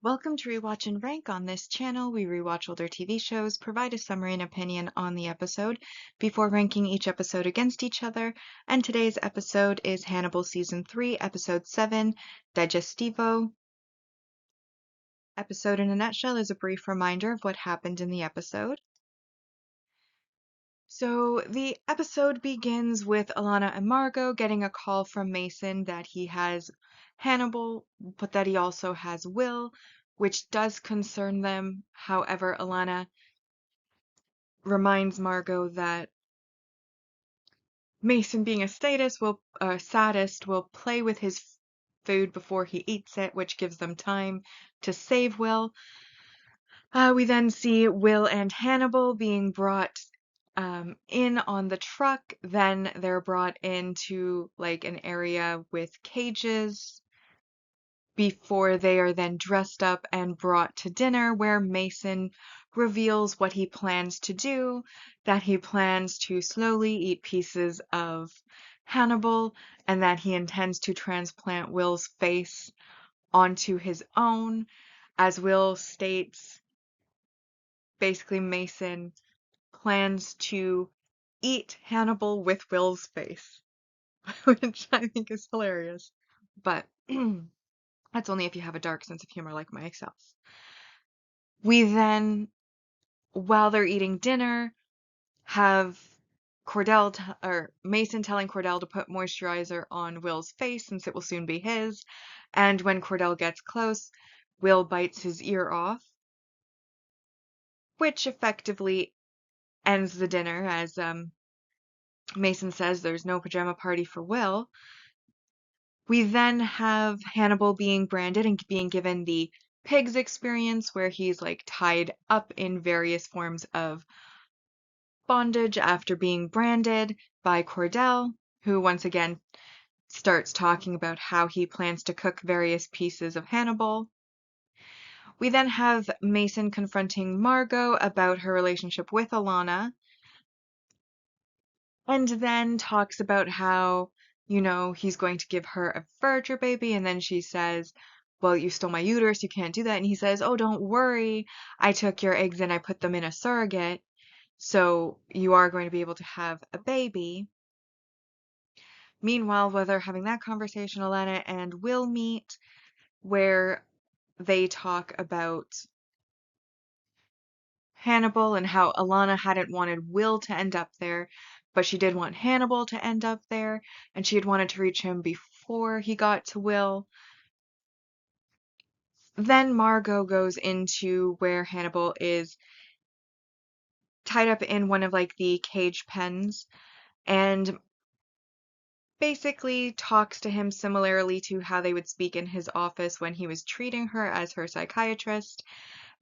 Welcome to Rewatch and Rank. On this channel, we rewatch older TV shows, provide a summary and opinion on the episode before ranking each episode against each other. And today's episode is Hannibal Season 3, Episode 7, Digestivo. Episode in a nutshell is a brief reminder of what happened in the episode. So the episode begins with Alana and Margot getting a call from Mason that he has Hannibal, but that he also has Will, which does concern them. However, Alana reminds Margot that Mason, being a sadist, will play with his food before he eats it, which gives them time to save Will. We then see Will and Hannibal being brought in on the truck. Then they're brought into like an area with cages before they are then dressed up and brought to dinner, where Mason reveals what he plans to do, that he plans to slowly eat pieces of Hannibal, and that he intends to transplant Will's face onto his own. As Will states, basically Mason plans to eat Hannibal with Will's face, which I think is hilarious. But that's only if you have a dark sense of humor like myself. We then, while they're eating dinner, have Mason telling Cordell to put moisturizer on Will's face since it will soon be his. And when Cordell gets close, Will bites his ear off, which effectively ends the dinner as Mason says there's no pajama party for Will. We then have Hannibal being branded and being given the pigs experience, where he's like tied up in various forms of bondage after being branded by Cordell, who once again starts talking about how he plans to cook various pieces of Hannibal. We then have Mason confronting Margot about her relationship with Alana, and then talks about how, he's going to give her a furniture baby, and then she says, well, you stole my uterus, you can't do that. And he says, oh, don't worry, I took your eggs and I put them in a surrogate, so you are going to be able to have a baby. Meanwhile, while they're having that conversation, Alana and Will meet, where they talk about Hannibal and how Alana hadn't wanted Will to end up there, but she did want Hannibal to end up there, and she had wanted to reach him before he got to Will. Then Margot goes into where Hannibal is tied up in one of like the cage pens and basically talks to him similarly to how they would speak in his office when he was treating her as her psychiatrist.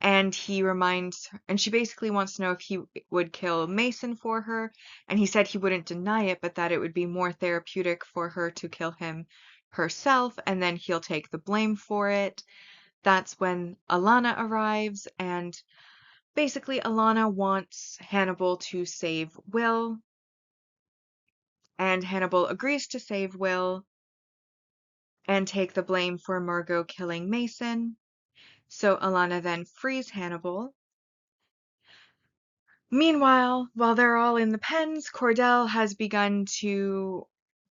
And she basically wants to know if he would kill Mason for her, and he said he wouldn't deny it, but that it would be more therapeutic for her to kill him herself, and then he'll take the blame for it. That's when Alana arrives, and basically Alana wants Hannibal to save Will, and Hannibal agrees to save Will and take the blame for Margot killing Mason. So Alana then frees Hannibal. Meanwhile, while they're all in the pens, Cordell has begun to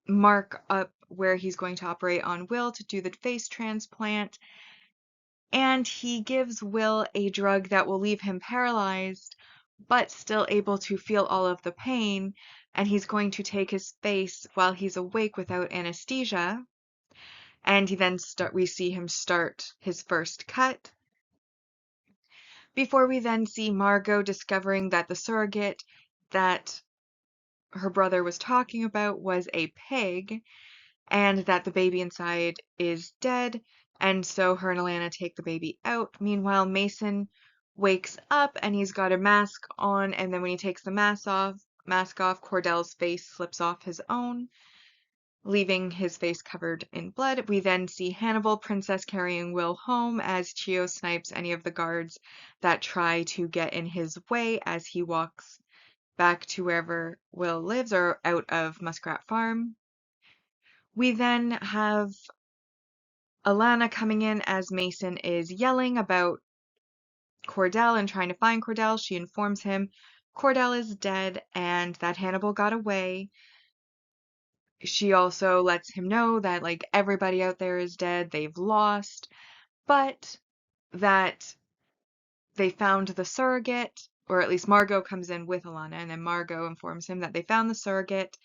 mark up where he's going to operate on Will to do the face transplant, and he gives Will a drug that will leave him paralyzed, but still able to feel all of the pain, and he's going to take his face while he's awake without anesthesia, and we see him start his first cut. Before we then see Margot discovering that the surrogate that her brother was talking about was a pig, and that the baby inside is dead, and so her and Alana take the baby out. Meanwhile, Mason wakes up and he's got a mask on, and then when he takes the mask off, Cordell's face slips off his own, leaving his face covered in blood. We then see Hannibal Princess carrying Will home as Chio snipes any of the guards that try to get in his way as he walks back to wherever Will lives, or out of Muskrat Farm. We then have Alana coming in as Mason is yelling about Cordell and trying to find Cordell. She informs him Cordell is dead and that Hannibal got away. She also lets him know that like everybody out there is dead, they've lost, but that they found the surrogate, or at least Margot comes in with Alana, and then Margot informs him that they found the surrogate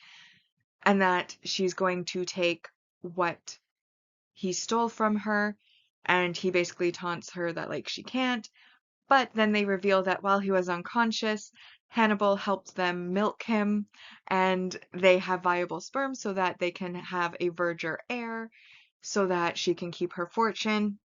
and that she's going to take what he stole from her, and he basically taunts her that like she can't. But then they reveal that while he was unconscious, Hannibal helped them milk him, and they have viable sperm so that they can have a verger heir so that she can keep her fortune.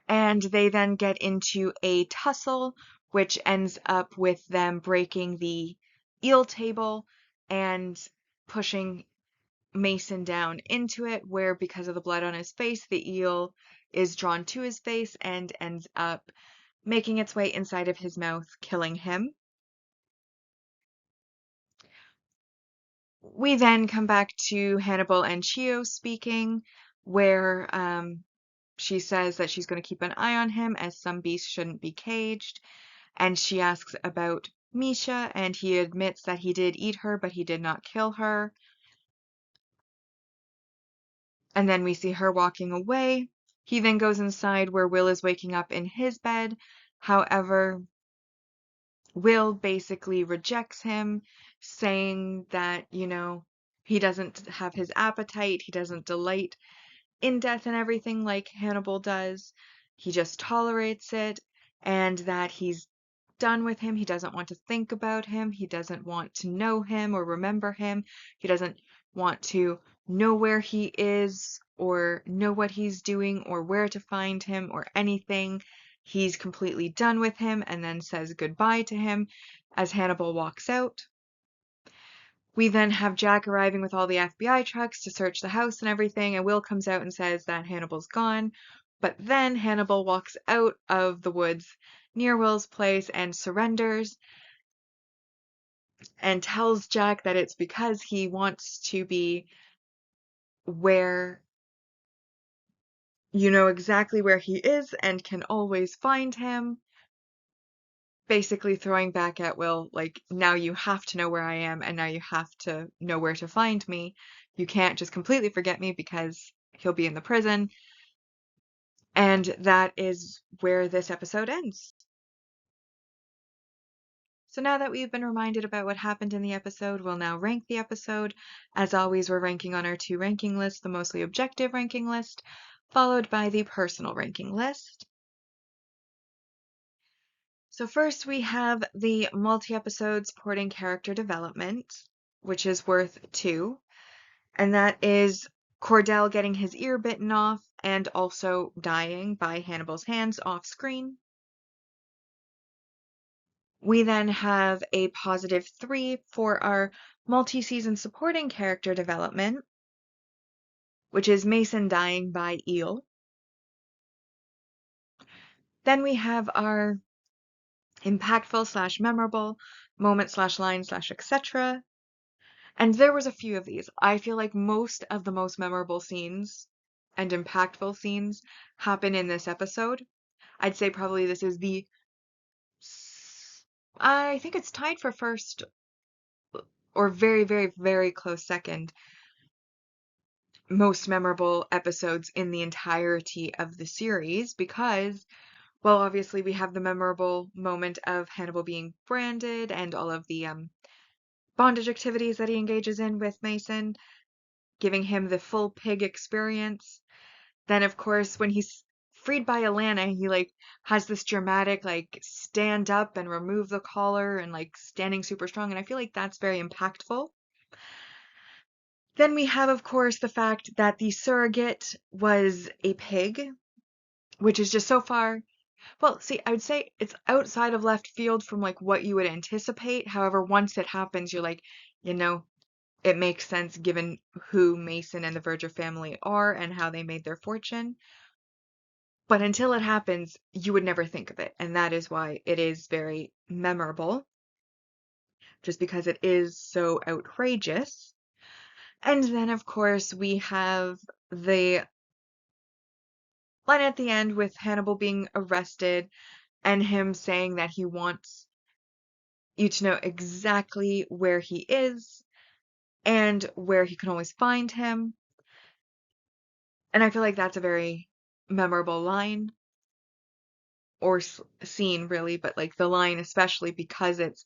And they then get into a tussle, which ends up with them breaking the eel table and pushing Mason down into it, where because of the blood on his face, the eel is drawn to his face and ends up making its way inside of his mouth, killing him. We then come back to Hannibal and Chio speaking, where she says that she's going to keep an eye on him as some beasts shouldn't be caged. And she asks about Misha, and he admits that he did eat her, but he did not kill her. And then we see her walking away. He then goes inside where Will is waking up in his bed. However, Will basically rejects him, saying that, he doesn't have his appetite, he doesn't delight in death and everything like Hannibal does. He just tolerates it, and that he's done with him. He doesn't want to think about him. He doesn't want to know him or remember him. He doesn't want to know where he is or know what he's doing or where to find him or anything. He's completely done with him and then says goodbye to him as Hannibal walks out. We then have Jack arriving with all the FBI trucks to search the house and everything, and Will comes out and says that Hannibal's gone. But then Hannibal walks out of the woods near Will's place and surrenders and tells Jack that it's because he wants to be where you know exactly where he is and can always find him. Basically throwing back at Will, like, now you have to know where I am and now you have to know where to find me. You can't just completely forget me because he'll be in the prison. And that is where this episode ends. So now that we've been reminded about what happened in the episode, we'll now rank the episode. As always, we're ranking on our two ranking lists, the mostly objective ranking list, followed by the personal ranking list. So first we have the multi-episode supporting character development, which is worth 2, and that is Cordell getting his ear bitten off and also dying by Hannibal's hands off screen. We then have a positive 3 for our multi-season supporting character development, which is Mason dying by eel. Then we have our impactful slash memorable moment slash line slash etc. And there was a few of these. I feel like most of the most memorable scenes and impactful scenes happen in this episode. I'd say probably this is I think it's tied for first or very, very, very close second most memorable episodes in the entirety of the series because, well, obviously we have the memorable moment of Hannibal being branded and all of the bondage activities that he engages in with Mason, giving him the full pig experience. Then, of course, when he's freed by Alana, he like has this dramatic like stand up and remove the collar and like standing super strong, and I feel like that's very impactful. Then we have, of course, the fact that the surrogate was a pig, which is just so far. Well, see, I would say it's outside of left field from like what you would anticipate. However, once it happens, you're like, you know, it makes sense given who Mason and the Verger family are and how they made their fortune. But until it happens, you would never think of it. And that is why it is very memorable, just because it is so outrageous. And then, of course, we have the line at the end with Hannibal being arrested and him saying that he wants you to know exactly where he is and where he can always find him. And I feel like that's a very memorable line or scene, really, but like the line especially because it's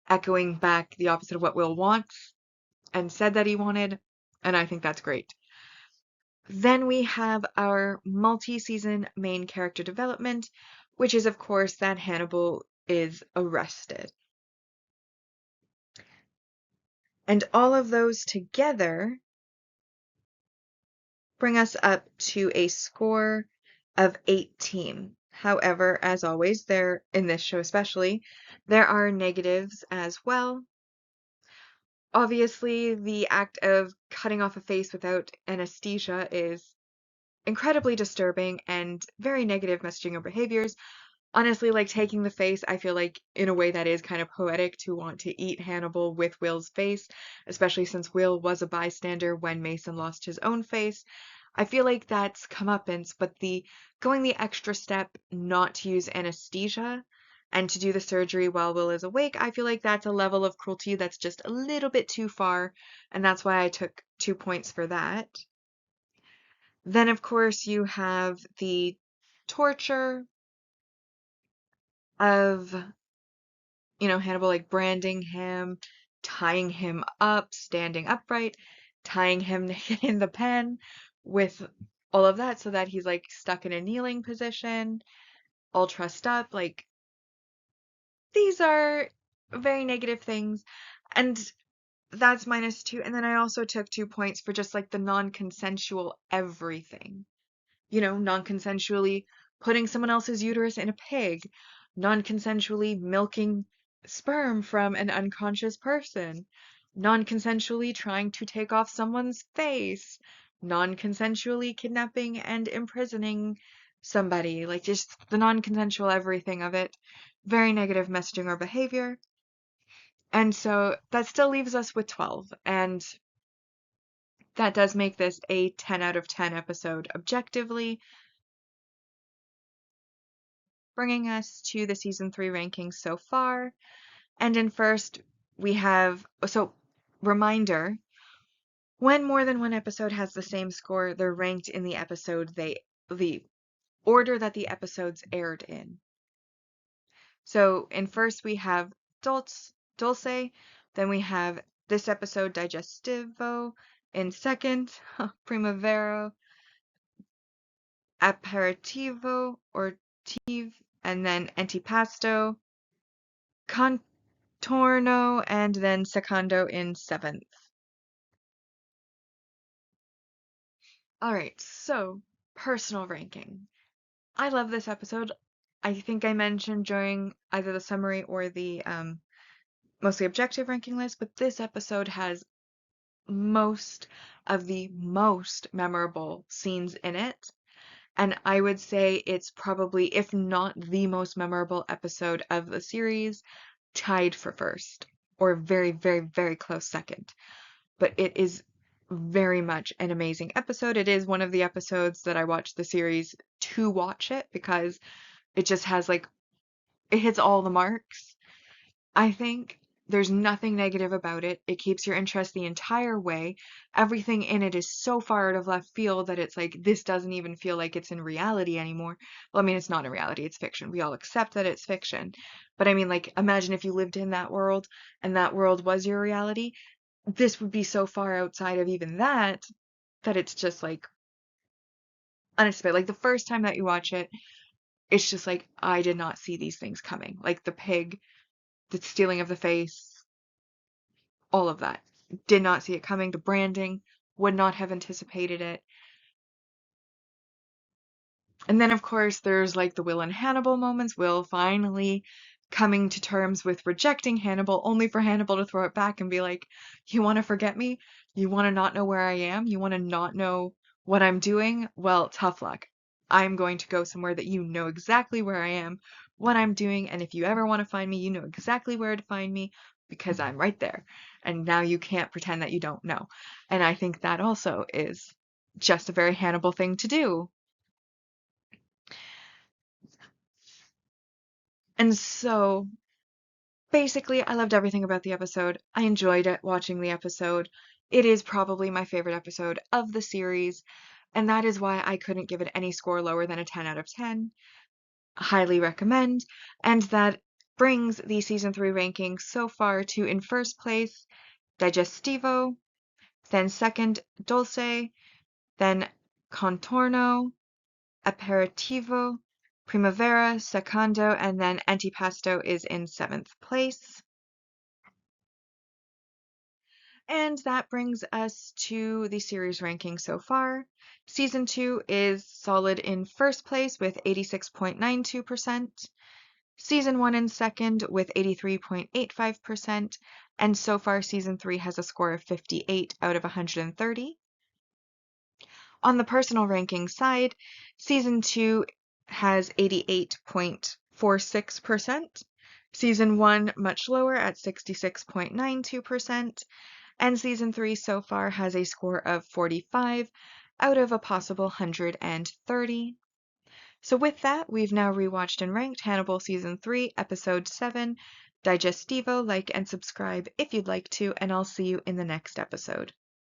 echoing back the opposite of what Will wants and said that he wanted. And I think that's great. Then we have our multi-season main character development, which is, of course, that Hannibal is arrested. And all of those together bring us up to a score of 18. However, as always, in this show especially, there are negatives as well. Obviously, the act of cutting off a face without anesthesia is incredibly disturbing and very negative messaging or behaviors. Honestly, like taking the face, I feel like in a way that is kind of poetic to want to eat Hannibal with Will's face, especially since Will was a bystander when Mason lost his own face. I feel like that's comeuppance, but the going the extra step not to use anesthesia and to do the surgery while Will is awake, I feel like that's a level of cruelty that's just a little bit too far, and that's why I took 2 points for that. Then, of course, you have the torture of, Hannibal like branding him, tying him up, standing upright, tying him naked in the pen with all of that so that he's like stuck in a kneeling position, all trussed up. Like, these are very negative things. And that's -2. And then I also took 2 points for just like the non-consensual everything. Non-consensually putting someone else's uterus in a pig, non-consensually milking sperm from an unconscious person, non-consensually trying to take off someone's face, non-consensually kidnapping and imprisoning somebody, like just the non-consensual everything of it. Very negative messaging or behavior. And so that still leaves us with 12. And that does make this a 10 out of 10 episode objectively, bringing us to the season 3 rankings so far. And in first, we have, reminder, when more than one episode has the same score, they're ranked in the order that the episodes aired in. So in first, we have Dulce, then we have this episode, Digestivo. In second, Primavera, Aperitivo, or Tive, and then Antipasto, Contorno, and then Secondo in seventh. Alright, so personal ranking. I love this episode. I think I mentioned during either the summary or the mostly objective ranking list, but this episode has most of the most memorable scenes in it. And I would say it's probably, if not the most memorable episode of the series, tied for first, or very, very, very close second. But it is very much an amazing episode. It is one of the episodes that I watch the series to watch it because it just has like, it hits all the marks. I think there's nothing negative about it. It keeps your interest the entire way. Everything in it is so far out of left field that it's like, this doesn't even feel like it's in reality anymore. Well, I mean, it's not in reality, it's fiction. We all accept that it's fiction. But I mean, like, imagine if you lived in that world and that world was your reality. This would be so far outside of even that it's just like unexpected. Like the first time that you watch it, it's just like, I did not see these things coming. Like the pig, the stealing of the face, all of that. Did not see it coming. The branding, would not have anticipated it. And then, of course, there's like the Will and Hannibal moments. Will finally coming to terms with rejecting Hannibal, only for Hannibal to throw it back and be like, you want to forget me? You want to not know where I am? You want to not know what I'm doing? Well, tough luck. I'm going to go somewhere that you know exactly where I am, what I'm doing, and if you ever want to find me, you know exactly where to find me because I'm right there. And now you can't pretend that you don't know. And I think that also is just a very Hannibal thing to do. And so basically, I loved everything about the episode. I enjoyed it watching the episode. It is probably my favorite episode of the series, and that is why I couldn't give it any score lower than a 10 out of 10. Highly recommend. And that brings the season 3 ranking so far to, in first place, Digestivo, then second, Dulce, then Contorno, Aperitivo, Primavera, Secondo, and then Antipasto is in 7th place. And that brings us to the series ranking so far. Season 2 is solid in first place with 86.92%, Season 1 in second with 83.85%, and so far Season 3 has a score of 58 out of 130. On the personal ranking side, Season 2 has 88.46%, Season 1 much lower at 66.92%, and Season 3 so far has a score of 45 out of a possible 130. So with that, we've now rewatched and ranked Hannibal Season 3, Episode 7, Digestivo. Like and subscribe if you'd like to, and I'll see you in the next episode.